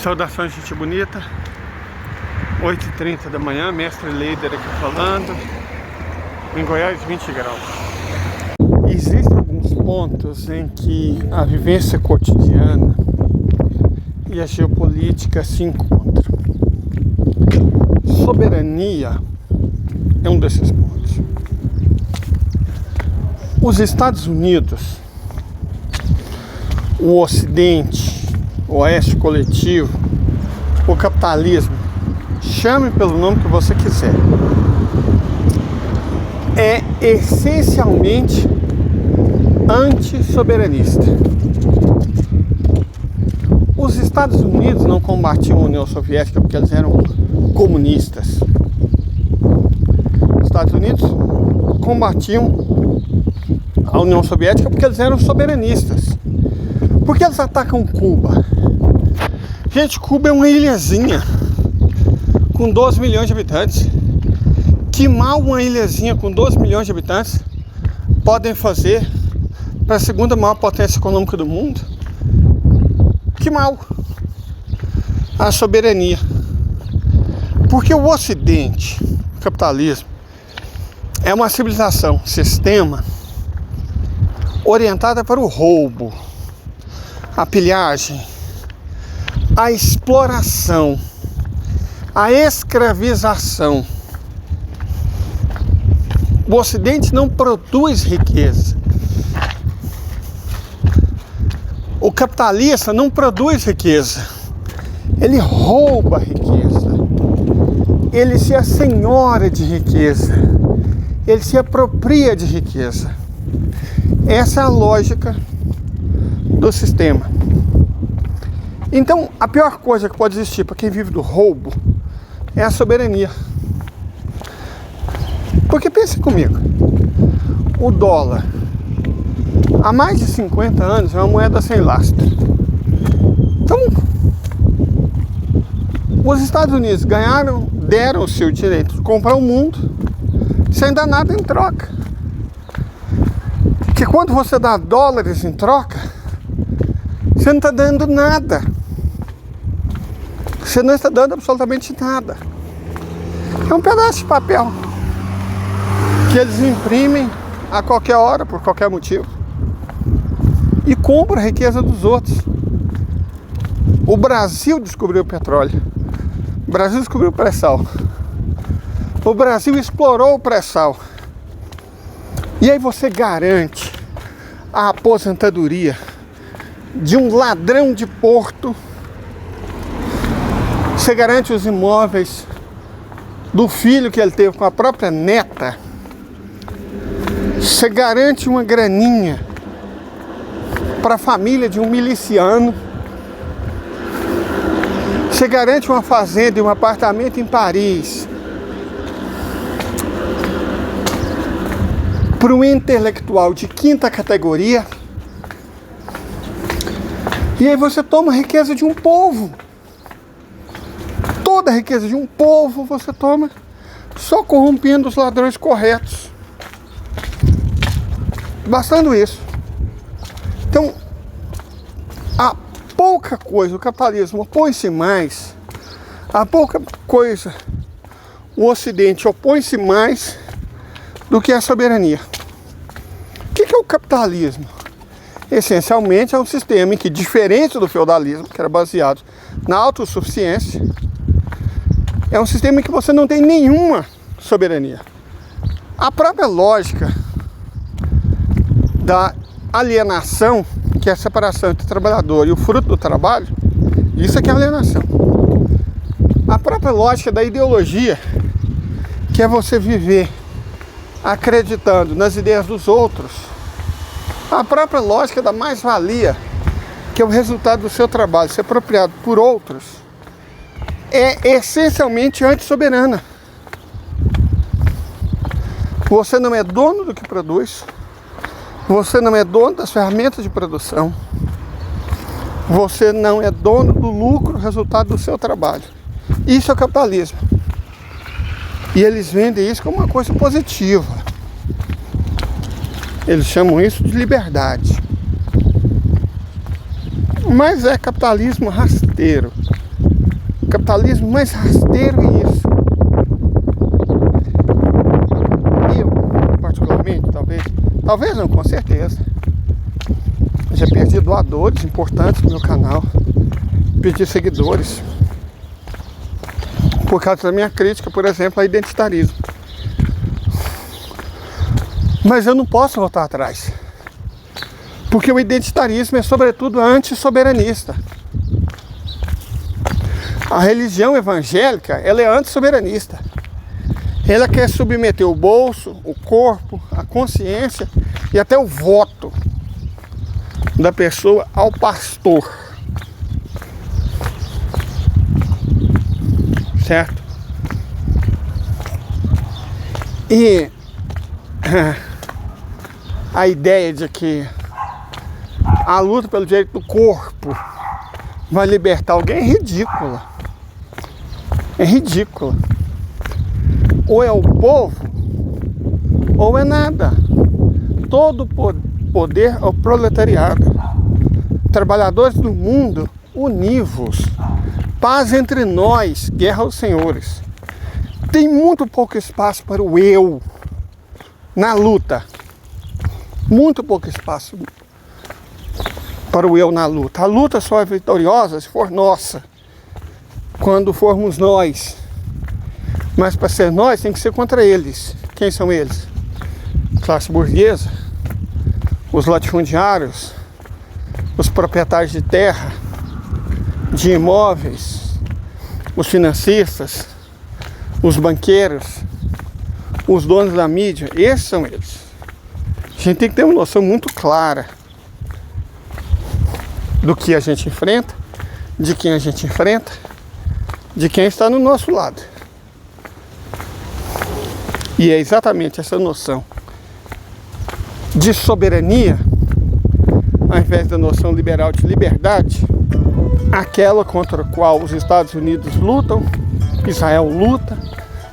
Saudações, gente bonita. 8h30 da manhã, mestre Leider aqui falando. Em Goiás, 20 graus. Existem alguns pontos em que a vivência cotidiana e a geopolítica se encontram. Soberania é um desses pontos. Os Estados Unidos, o Ocidente, o Oeste coletivo, o capitalismo, chame pelo nome que você quiser, é essencialmente antissoberanista. Os Estados Unidos não combatiam a União Soviética porque eles eram comunistas. Os Estados Unidos combatiam a União Soviética porque eles eram soberanistas. Por que eles atacam Cuba? Gente, Cuba é uma ilhazinha com 12 milhões de habitantes. Que mal uma ilhazinha com 12 milhões de habitantes podem fazer para a segunda maior potência econômica do mundo? Que mal? A soberania. Porque o Ocidente, o capitalismo, é uma civilização, sistema, orientada para o roubo, a pilhagem, a exploração, a escravização. O Ocidente não produz riqueza. O capitalista não produz riqueza. Ele rouba a riqueza. Ele se assenhora de riqueza. Ele se apropria de riqueza. Essa é a lógica do sistema. Então, a pior coisa que pode existir para quem vive do roubo é a soberania. Porque pense comigo, o dólar há mais de 50 anos é uma moeda sem lastro. Então, os Estados Unidos deram o seu direito de comprar o mundo sem dar nada em troca. Que quando você dá dólares em troca, você não está dando nada. Você não está dando absolutamente nada. É um pedaço de papel que eles imprimem a qualquer hora, por qualquer motivo, e compram a riqueza dos outros. O Brasil descobriu o petróleo. O Brasil descobriu o pré-sal. O Brasil explorou o pré-sal. E aí você garante a aposentadoria de um ladrão de porto. Você garante os imóveis do filho que ele teve com a própria neta. Você garante uma graninha para a família de um miliciano. Você garante uma fazenda e um apartamento em Paris para um intelectual de quinta categoria. E aí você toma a riqueza de um povo. Toda a riqueza de um povo você toma só corrompendo os ladrões corretos. Bastando isso. Então, a pouca coisa, o capitalismo opõe-se mais, a pouca coisa, o Ocidente opõe-se mais do que a soberania. O que é o capitalismo? Essencialmente é um sistema em que, diferente do feudalismo, que era baseado na autossuficiência, é um sistema em que você não tem nenhuma soberania. A própria lógica da alienação, que é a separação entre o trabalhador e o fruto do trabalho, isso é que é alienação. A própria lógica da ideologia, que é você viver acreditando nas ideias dos outros. A própria lógica da mais-valia, que é o resultado do seu trabalho ser apropriado por outros, é essencialmente antissoberana. Você não é dono do que produz. Você não é dono das ferramentas de produção. Você não é dono do lucro, resultado do seu trabalho. Isso é o capitalismo. E eles vendem isso como uma coisa positiva. Eles chamam isso de liberdade. Mas é capitalismo rasteiro. Capitalismo mais rasteiro é isso. Eu, particularmente, talvez não, com certeza, já perdi doadores importantes no meu canal, perdi seguidores, por causa da minha crítica, por exemplo, ao identitarismo. Mas eu não posso voltar atrás, porque o identitarismo é sobretudo antissoberanista. A religião evangélica, ela é antissoberanista. Ela quer submeter o bolso, o corpo, a consciência e até o voto da pessoa ao pastor. Certo? E a ideia de que a luta pelo direito do corpo vai libertar alguém é ridícula. É ridícula. Ou é o povo, ou é nada. Todo poder ao proletariado. Trabalhadores do mundo, univos. Paz entre nós, guerra aos senhores. Tem muito pouco espaço para o eu na luta. Muito pouco espaço para o eu na luta. A luta só é vitoriosa se for nossa. Quando formos nós. Mas para ser nós tem que ser contra eles. Quem são eles? Classe burguesa, os latifundiários, os proprietários de terra, de imóveis, os financistas, os banqueiros, os donos da mídia. Esses são eles. A gente tem que ter uma noção muito clara do que a gente enfrenta, de quem a gente enfrenta, de quem está no nosso lado. E é exatamente essa noção de soberania, ao invés da noção liberal de liberdade, aquela contra a qual os Estados Unidos lutam, Israel luta,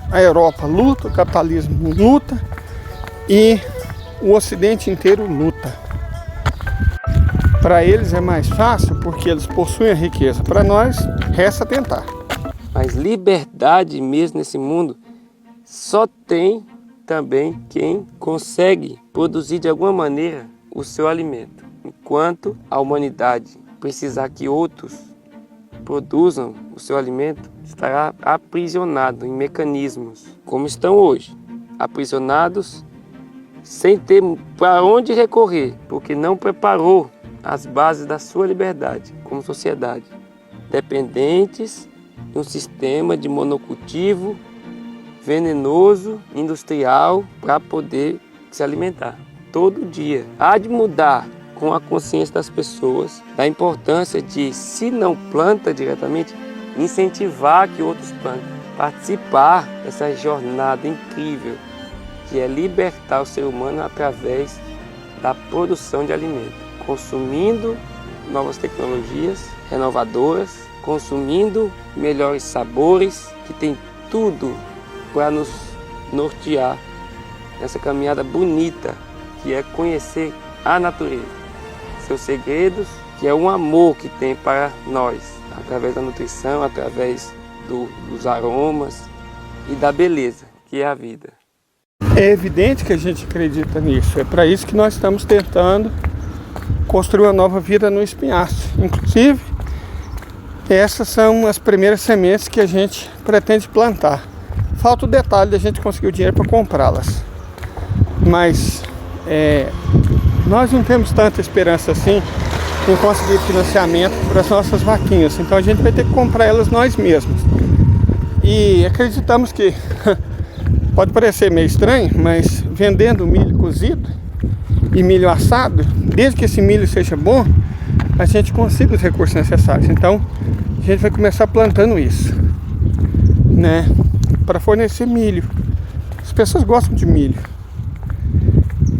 a Europa luta, o capitalismo luta e o Ocidente inteiro luta. Para eles é mais fácil porque eles possuem a riqueza. Para nós, resta tentar. Mas liberdade mesmo nesse mundo só tem também quem consegue produzir de alguma maneira o seu alimento. Enquanto a humanidade precisar que outros produzam o seu alimento, estará aprisionado em mecanismos como estão hoje, aprisionados sem ter para onde recorrer, porque não preparou as bases da sua liberdade como sociedade, dependentes de um sistema de monocultivo venenoso, industrial, para poder se alimentar todo dia. Há de mudar com a consciência das pessoas da importância de, se não planta diretamente, incentivar que outros plantem, participar dessa jornada incrível que é libertar o ser humano através da produção de alimento, consumindo novas tecnologias renovadoras, consumindo melhores sabores, que tem tudo para nos nortear nessa caminhada bonita que é conhecer a natureza, seus segredos, que é um amor que tem para nós, através da nutrição, através dos aromas e da beleza, que é a vida. É evidente que a gente acredita nisso, é para isso que nós estamos tentando construir uma nova vida no Espinhaço. Inclusive, essas são as primeiras sementes que a gente pretende plantar. Falta o detalhe da gente conseguir o dinheiro para comprá-las. Mas nós não temos tanta esperança assim em conseguir financiamento para as nossas vaquinhas. Então a gente vai ter que comprar elas nós mesmos. E acreditamos que, pode parecer meio estranho, mas vendendo milho cozido e milho assado, desde que esse milho seja bom, a gente consiga os recursos necessários. Então a gente vai começar plantando isso, né? Para fornecer milho. As pessoas gostam de milho.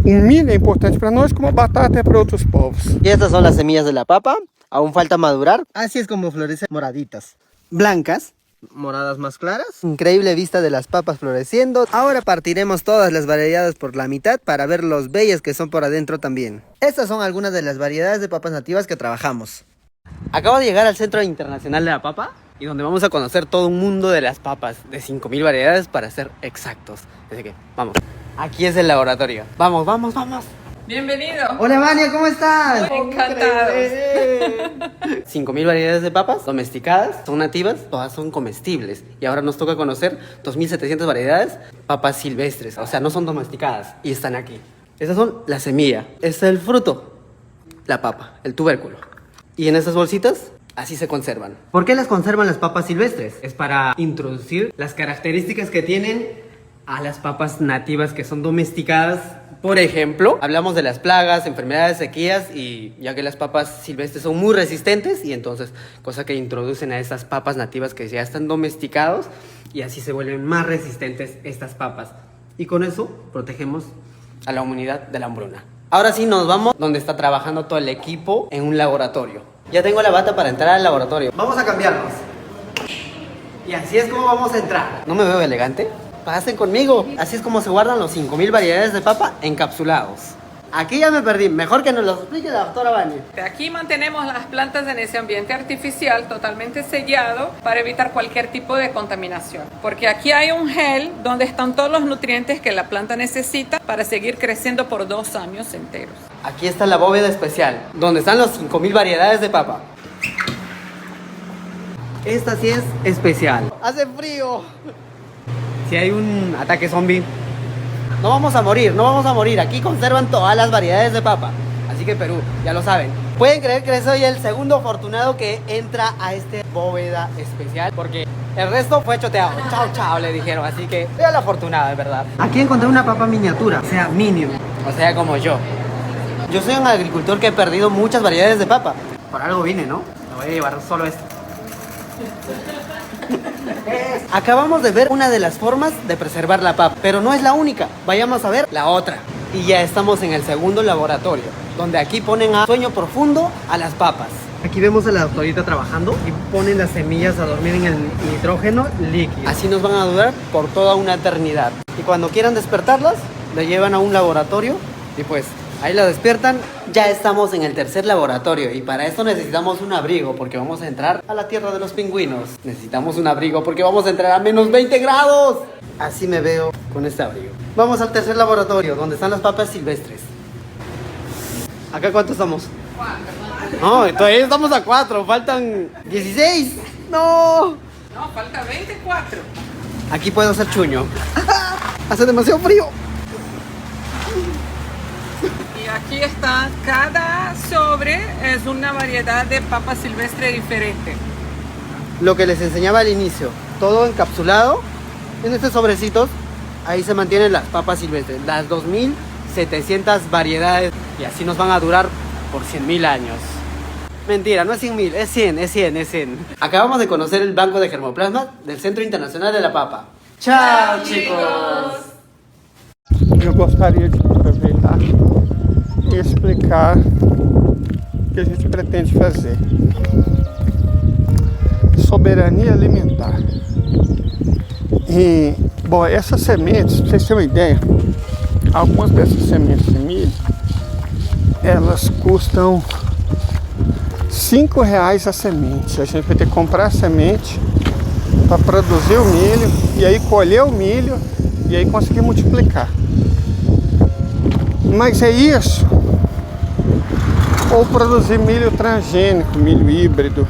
O milho é importante para nós como a batata é para outros povos. Y estas son las semillas de la papa, aún falta madurar. Así es como florecen moraditas, blancas, moradas más claras. Increíble vista de las papas floreciendo. Ahora partiremos todas las variedades por la mitad para ver los bellas que son por adentro también. Estas son algunas de las variedades de papas nativas que trabajamos. Acabo de llegar al Centro Internacional de la Papa. y donde vamos a conocer todo un mundo de las papas, de 5000 variedades para ser exactos. Así que, vamos. Aquí es el laboratorio. Vamos, vamos, vamos. Bienvenido. Hola, Vania, ¿cómo estás? Encantados. 5000 variedades de papas domesticadas, son nativas, todas son comestibles. Y ahora nos toca conocer 2700 variedades, papas silvestres, o sea, no son domesticadas y están aquí. Estas son la semilla, este es el fruto, la papa, el tubérculo. Y en estas bolsitas, así se conservan. ¿Por qué las conservan las papas silvestres? Es para introducir las características que tienen a las papas nativas que son domesticadas. Por ejemplo, hablamos de las plagas, enfermedades, sequías, y ya que las papas silvestres son muy resistentes, y entonces, cosa que introducen a estas papas nativas que ya están domesticados, y así se vuelven más resistentes estas papas. Y con eso protegemos a la humanidad de la hambruna. Ahora sí nos vamos donde está trabajando todo el equipo en un laboratorio. Ya tengo la bata para entrar al laboratorio. Vamos a cambiarnos. Y así es como vamos a entrar. ¿No me veo elegante? Pasen conmigo. Así es como se guardan los 5000 variedades de papa encapsulados. Aquí ya me perdí. Mejor que nos lo explique la doctora Vania. Aquí mantenemos las plantas en ese ambiente artificial totalmente sellado para evitar cualquier tipo de contaminación. Porque aquí hay un gel donde están todos los nutrientes que la planta necesita para seguir creciendo por 2 años enteros. Aquí está la bóveda especial, donde están los 5000 variedades de papa. Esta sí es especial. Hace frío. Si hay un ataque zombie, no vamos a morir. Aquí conservan todas las variedades de papa. Así que Perú, ya lo saben. Pueden creer que soy el segundo afortunado que entra a este bóveda especial, porque el resto fue choteado. Chao, chao, le dijeron. Así que soy el afortunado, de verdad. Aquí encontré una papa miniatura, o sea, minion. O sea, como yo. Yo soy un agricultor que he perdido muchas variedades de papa. Por algo vine, ¿no? Me voy a llevar solo esto. Acabamos de ver una de las formas de preservar la papa, pero no es la única. Vayamos a ver la otra. Y ya estamos en el segundo laboratorio, donde aquí ponen a sueño profundo a las papas. Aquí vemos a la doctorita trabajando y ponen las semillas a dormir en el nitrógeno líquido. Así nos van a durar por toda una eternidad. Y cuando quieran despertarlas, la llevan a un laboratorio y pues ahí la despiertan. Ya estamos en el tercer laboratorio y para esto necesitamos un abrigo porque vamos a entrar a la tierra de los pingüinos. Necesitamos un abrigo porque vamos a entrar a menos 20 grados. Así me veo con este abrigo. Vamos al tercer laboratorio donde están las papas silvestres. ¿Acá cuántos estamos? 4. No, todavía estamos a 4, faltan 16. No. No, falta 24. Aquí puedo hacer chuño. Hace demasiado frío. Y aquí está, cada sobre es una variedad de papa silvestre diferente. Lo que les enseñaba al inicio, todo encapsulado en estos sobrecitos. Ahí se mantienen las papas silvestres, las 2700 variedades, y así nos van a durar por 100.000 años. Mentira, no es 100.000, es 100. Acabamos de conocer el banco de germoplasma del Centro Internacional de la Papa. ¡Chao, chicos! Eu gostaria de aproveitar e explicar o que a gente pretende fazer. Soberania alimentar. E, bom, essas sementes, pra vocês terem uma ideia, algumas dessas sementes de milho, elas custam R$5 a semente. A gente vai ter que comprar a semente para produzir o milho e aí colher o milho e aí conseguir multiplicar. Mas é isso, ou produzir milho transgênico, milho híbrido,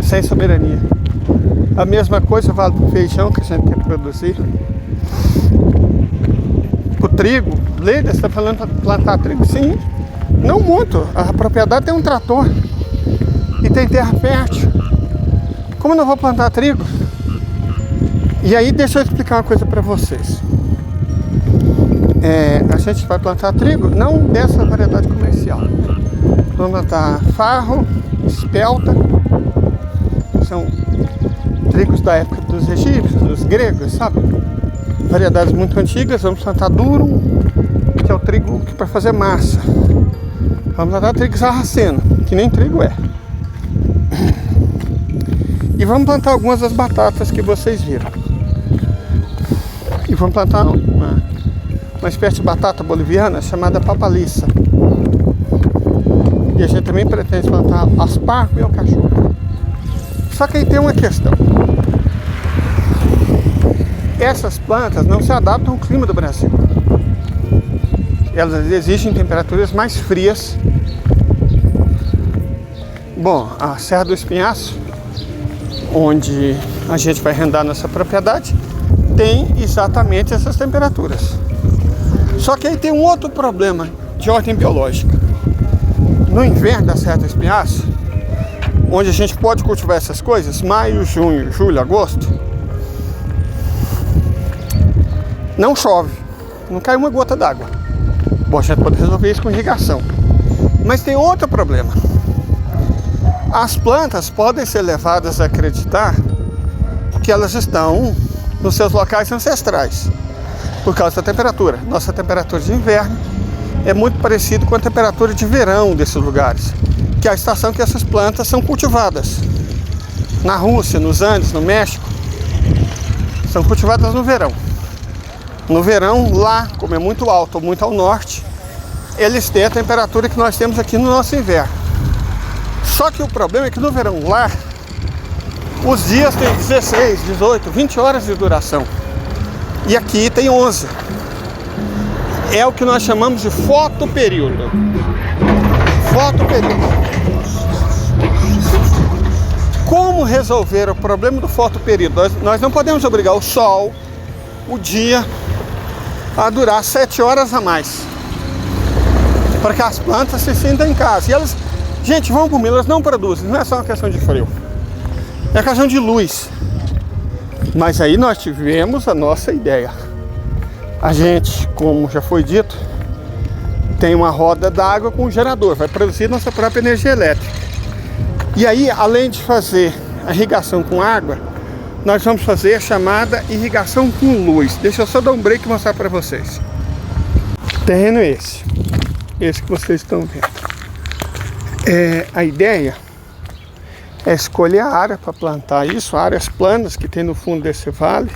sem soberania. A mesma coisa vale para o feijão que a gente quer produzir. O trigo, Leida, você está falando para plantar trigo? Sim, não muito. A propriedade tem um trator e tem terra fértil. Como eu não vou plantar trigo? E aí deixa eu explicar uma coisa para vocês. A gente vai plantar trigo, não dessa variedade comercial. Vamos plantar farro, espelta, são trigos da época dos egípcios, dos gregos, sabe? Variedades muito antigas. Vamos plantar durum, que é o trigo que para fazer massa. Vamos plantar trigo sarraceno, que nem trigo é. E vamos plantar algumas das batatas que vocês viram. E vamos plantar uma espécie de batata boliviana chamada papaliça. E a gente também pretende plantar aspargo e alcachofra. Só que aí tem uma questão. Essas plantas não se adaptam ao clima do Brasil. Elas exigem temperaturas mais frias. Bom, a Serra do Espinhaço, onde a gente vai arrendar nossa propriedade, tem exatamente essas temperaturas. Só que aí tem um outro problema de ordem biológica. No inverno da Serra do Espinhaço, onde a gente pode cultivar essas coisas, maio, junho, julho, agosto, não chove, não cai uma gota d'água. Bom, a gente pode resolver isso com irrigação. Mas tem outro problema. As plantas podem ser levadas a acreditar que elas estão nos seus locais ancestrais, por causa da temperatura. Nossa temperatura de inverno é muito parecida com a temperatura de verão desses lugares, que é a estação que essas plantas são cultivadas. Na Rússia, nos Andes, no México, são cultivadas no verão. No verão, lá, como é muito alto, muito ao norte, eles têm a temperatura que nós temos aqui no nosso inverno. Só que o problema é que no verão lá, os dias têm 16, 18, 20 horas de duração. E aqui tem 11. É o que nós chamamos de fotoperíodo. Fotoperíodo. Como resolver o problema do fotoperíodo? Nós não podemos obrigar o sol, o dia, a durar 7 horas a mais, para que as plantas se sintam em casa. E elas, gente, vão comer, elas não produzem. Não é só uma questão de frio, é uma questão de luz. Mas aí nós tivemos a nossa ideia. A gente, como já foi dito, tem uma roda d'água com um gerador, vai produzir nossa própria energia elétrica. E aí, além de fazer a irrigação com água, nós vamos fazer a chamada irrigação com luz. Deixa eu só dar um break e mostrar para vocês. O terreno é esse que vocês estão vendo. A ideia é escolher a área para plantar isso, áreas planas que tem no fundo desse vale,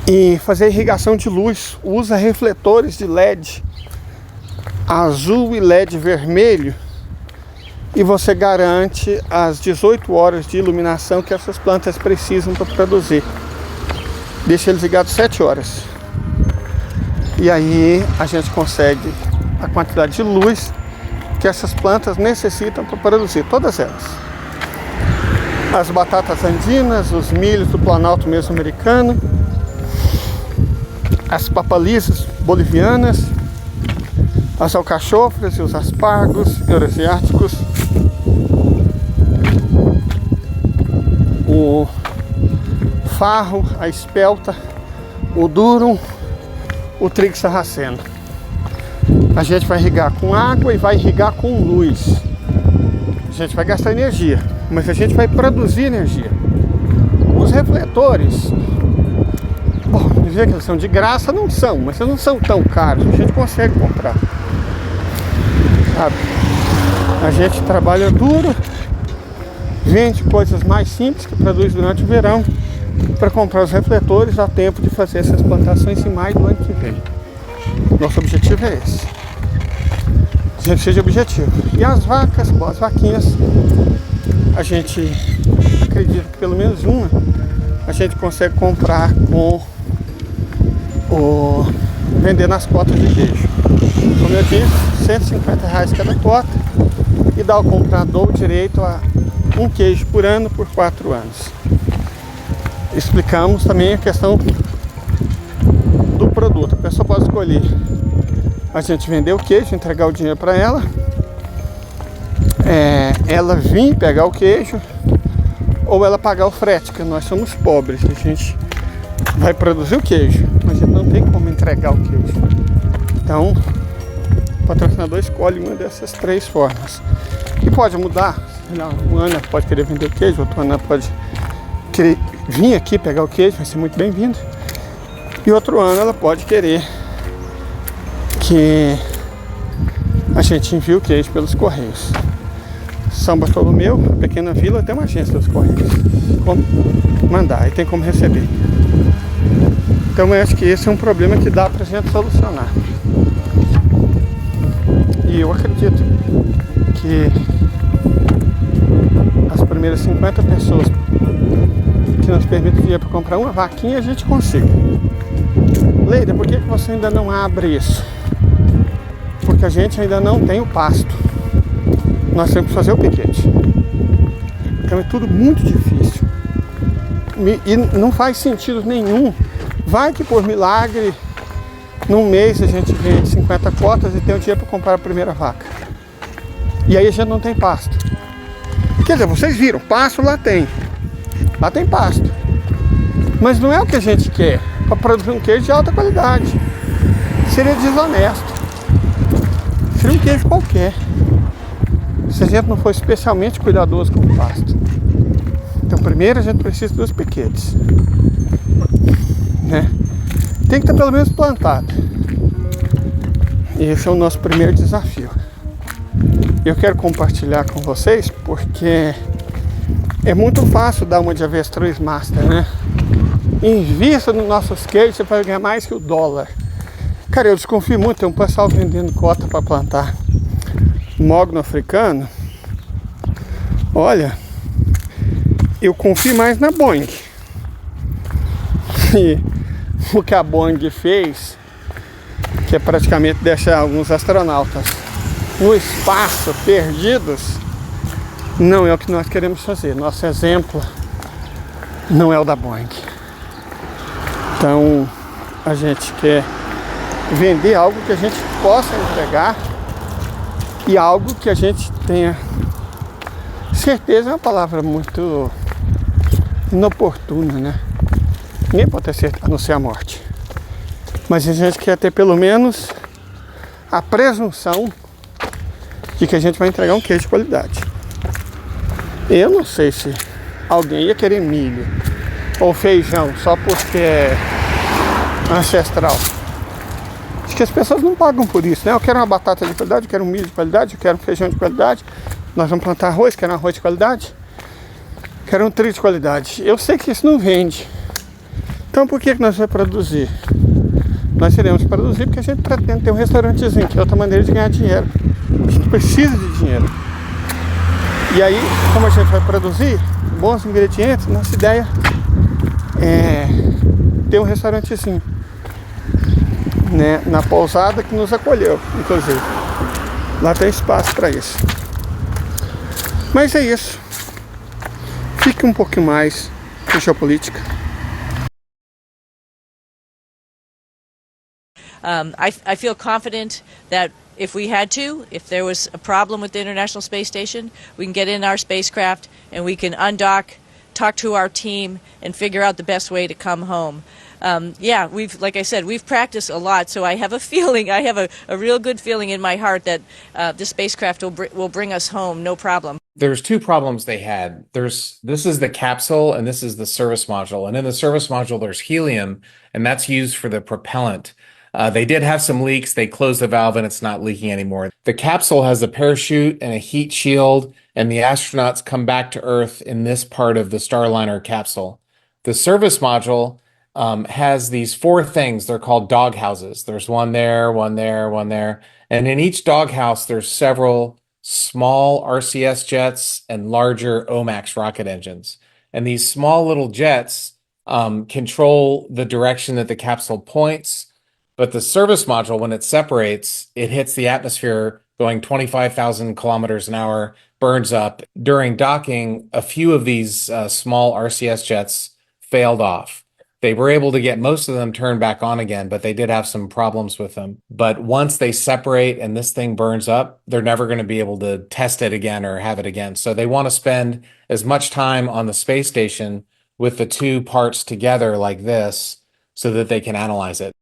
e fazer irrigação de luz. Usa refletores de LED azul e LED vermelho, e você garante as 18 horas de iluminação que essas plantas precisam para produzir. Deixa eles ligados 7 horas. E aí a gente consegue a quantidade de luz que essas plantas necessitam para produzir, todas elas. As batatas andinas, os milhos do Planalto Mesoamericano, as papalisas bolivianas, as alcachofras e os aspargos eurasiáticos, o farro, a espelta, o durum, o trigo sarraceno. A gente vai irrigar com água e vai irrigar com luz. A gente vai gastar energia, mas a gente vai produzir energia. Os refletores, bom, dizer que eles são de graça, não são, mas eles não são tão caros, a gente consegue comprar. Sabe? A gente trabalha duro, vende coisas mais simples que produz durante o verão para comprar os refletores a tempo de fazer essas plantações em maio do ano que vem. Nosso objetivo é esse. A gente precisa de objetivo. E as vacas, bom, as vaquinhas, a gente acredita que pelo menos uma a gente consegue comprar com vender nas cotas de queijo. Como eu disse, R$150 cada cota, e dá ao comprador o direito a um queijo por ano por 4 anos. Explicamos também a questão do produto. A pessoa pode escolher a gente vender o queijo, entregar o dinheiro para ela, ela vir pegar o queijo, ou ela pagar o frete, porque nós somos pobres. A gente vai produzir o queijo, mas a gente não tem como entregar o queijo. Então, o patrocinador escolhe uma dessas 3 formas. E pode mudar. Um ano ela pode querer vender o queijo, outro ano ela pode querer vir aqui pegar o queijo, vai ser muito bem-vindo. E outro ano ela pode querer que a gente envie o queijo pelos Correios. São Bartolomeu, pequena vila, tem uma agência dos Correios. Como mandar, e tem como receber. Então eu acho que esse é um problema que dá pra gente solucionar. E eu acredito que as primeiras 50 pessoas que nos permitem dinheiro para comprar uma vaquinha, a gente consiga. Leida, por que você ainda não abre isso? Porque a gente ainda não tem o pasto. Nós temos que fazer o piquete. Então é tudo muito difícil. E não faz sentido nenhum. Vai que por milagre, num mês a gente vende 50 cotas e tem o dinheiro para comprar a primeira vaca. E aí a gente não tem pasto. Quer dizer, vocês viram, pasto lá tem. Lá tem pasto. Mas não é o que a gente quer para produzir um queijo de alta qualidade. Seria desonesto. Seria um queijo qualquer, se a gente não for especialmente cuidadoso com o pasto. Então primeiro a gente precisa dos piquetes, né? Tem que estar pelo menos plantado. E esse é o nosso primeiro desafio. Eu quero compartilhar com vocês porque é muito fácil dar uma de avestruz master, né? Invista nos nossos queijos, você vai ganhar mais que o dólar. Cara, eu desconfio muito, tem um pessoal vendendo cota para plantar mogno africano. Olha, eu confio mais na Boeing. E o que a Boeing fez, que é praticamente deixar alguns astronautas no espaço perdidos, não é o que nós queremos fazer. Nosso exemplo não é o da Boeing. Então a gente quer vender algo que a gente possa entregar e algo que a gente tenha certeza. É uma palavra muito inoportuna, né? Ninguém pode ter certeza, a não ser a morte. Mas a gente quer ter pelo menos a presunção de que a gente vai entregar um queijo de qualidade. Eu não sei se alguém ia querer milho ou feijão só porque é ancestral. Acho que as pessoas não pagam por isso, né? Eu quero uma batata de qualidade, eu quero um milho de qualidade, eu quero um feijão de qualidade. Nós vamos plantar arroz, quero um arroz de qualidade, quero um trigo de qualidade. Eu sei que isso não vende. Então por que nós vamos produzir? Nós iremos produzir porque a gente pretende ter um restaurantezinho, que é outra maneira de ganhar dinheiro. A gente precisa de dinheiro. E aí, como a gente vai produzir bons ingredientes, nossa ideia é ter um restaurantezinho, né, na pousada que nos acolheu, inclusive. Lá tem espaço para isso. Mas é isso. Fique um pouquinho mais com geopolítica. I feel confident that if we had to, if there was a problem with the International Space Station, we can get in our spacecraft and we can undock, talk to our team, and figure out the best way to come home. Yeah, like I said, we've practiced a lot, so I have a feeling, I have a real good feeling in my heart that the spacecraft will bring us home, no problem. There's two problems they had. This is the capsule and this is the service module. And in the service module, there's helium, and that's used for the propellant. They did have some leaks. They closed the valve and it's not leaking anymore. The capsule has a parachute and a heat shield, and the astronauts come back to Earth in this part of the Starliner capsule. The service module has these four things. They're called dog houses. There's one there, one there, one there. And in each dog house, there's several small RCS jets and larger OMAX rocket engines. And these small little jets control the direction that the capsule points. But the service module, when it separates, it hits the atmosphere going 25,000 kilometers an hour, burns up. During docking, a few of these small RCS jets failed off. They were able to get most of them turned back on again, but they did have some problems with them. But once they separate and this thing burns up, they're never going to be able to test it again or have it again. So they want to spend as much time on the space station with the two parts together like this so that they can analyze it.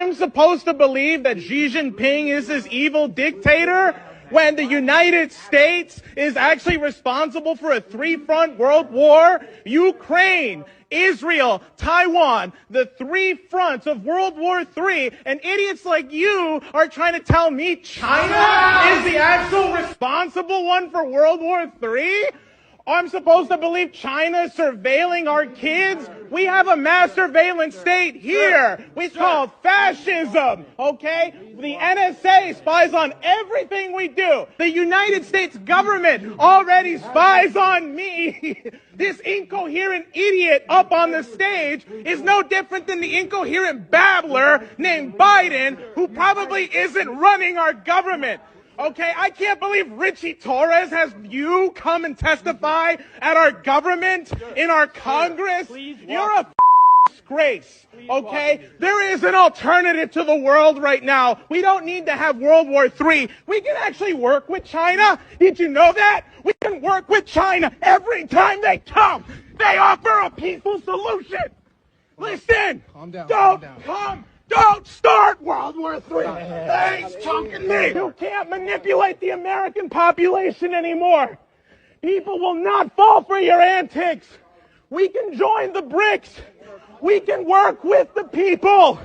I'm supposed to believe that Xi Jinping is this evil dictator when the United States is actually responsible for a three-front world war? Ukraine, Israel, Taiwan, the three fronts of World War III, and idiots like you are trying to tell me China is the actual responsible one for World War III? I'm supposed to believe China is surveilling our kids? We have a mass surveillance state here. It's called fascism, okay? The NSA spies on everything we do. The United States government already spies on me. This incoherent idiot up on the stage is no different than the incoherent babbler named Biden, who probably isn't running our government. Okay, I can't believe Richie Torres has you come and testify at our government, in our Congress. You're a disgrace, okay? There is an alternative to the world right now. We don't need to have World War III. We can actually work with China. Did you know that? We can work with China every time they come. They offer a peaceful solution. Listen, don't start World War III. Thanks, chunking me. You can't manipulate the American population anymore. People will not fall for your antics. We can join the BRICS. We can work with the people.